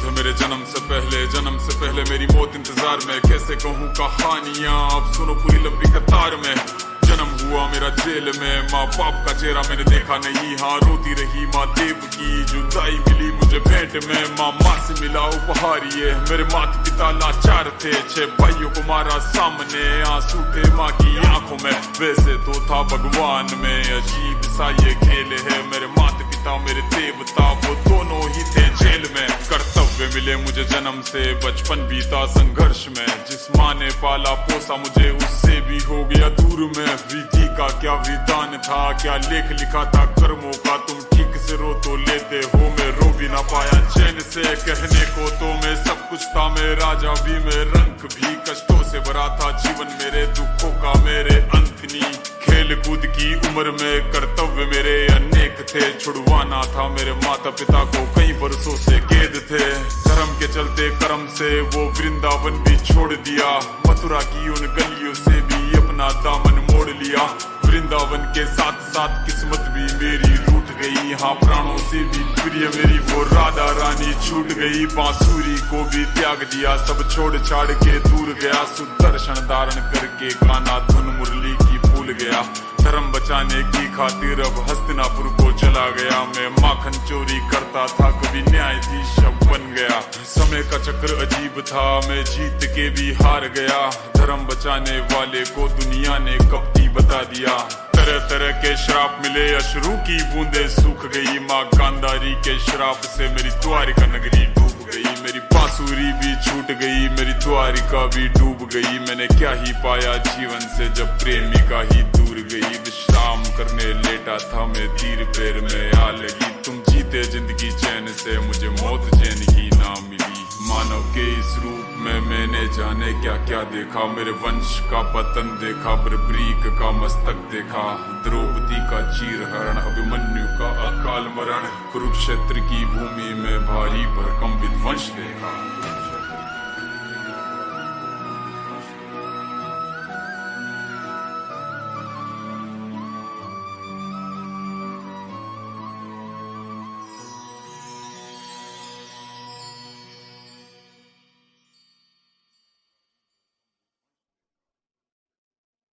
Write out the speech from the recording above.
थे मेरे जन्म से पहले मेरी मौत इंतजार में। कैसे कहूँ कहानियां, अब सुनो पूरी लंबी कतार में। जन्म हुआ मेरा जेल में, माँ बाप का चेहरा मैंने देखा नहीं। हाँ रोती रही माँ देव की, जुदाई मिली मुझे भेंट में। माँ से मिला उपहार ये, मेरे माता पिता लाचार थे। 6 भाइयों को मारा सामने, आंसू थे माँ की आंखों में। वैसे तो था भगवान में, अजीब सा ये खेल है। मेरे माता पिता मेरे देवता, वो दोनों ही थे जेल में। कर्तव्य मिले मुझे जन्म से, बचपन बीता संघर्ष में। जिस माँ ने पाला पोसा मुझे, उससे भी हो गया दूर में। विधि का क्या विधान था, क्या लेख लिखा था कर्मों का। तुम ठीक से रो तो लेते हो, मैं रो भी ना पाया चैन से। कहने को तो मैं सब कुछ था, मैं राजा भी, मैं रंग भी। कष्टों से भरा था जीवन मेरे, दुखों का मेरे अंत नहीं। खेल कूद की उम्र में कर्तव्य मेरे अनेक थे। छुड़वाना था मेरे माता पिता को, कई बरसों से कैद थे। धर्म के चलते कर्म से वो वृंदावन भी छोड़ दिया। मथुरा की उन गलियों से भी अपना दामन मोड़ लिया। वृंदावन के साथ साथ किस्मत भी मेरी रूठ गई। हाँ प्राणों से भी प्रिय मेरी वो राधा रानी छूट गई। बांसुरी को भी त्याग दिया, सब छोड़ छाड़ के दूर गया। सुदर्शन धारण करके कान्हा धुन मुरली की भूल गया। धर्म बचाने की खातिर अब हस्तिनापुर को चला गया। मैं माखन चोरी करता था, कभी न्यायाधीश बन गया। समय का चक्र अजीब था, मैं जीत के भी हार गया। धर्म बचाने वाले को दुनिया ने कपटी बता दिया। तरह तरह के श्राप मिले, अश्रु की बूंदे सूख गई। माँ गांधारी के श्राप से मेरी द्वारिका नगरी डूब गई। मेरी बांसुरी भी छूट गई, मेरी द्वारिका भी डूब गई। मैंने क्या ही पाया जीवन से, जब प्रेमिका ही दूर गई। विश्राम करने लेटा था मैं, तीर पैर में आ लगी। तुम जीते जिंदगी चैन से, मुझे मौत चैन की ना मिली। मानव के इस रूप में मैंने जाने क्या क्या देखा। मेरे वंश का पतन देखा, बर्बरीक का मस्तक देखा। द्रौपदी का चीरहरण, अभिमन्यु का अकाल मरण। कुरुक्षेत्र की भूमि में भारी भरकम विध्वंस देखा।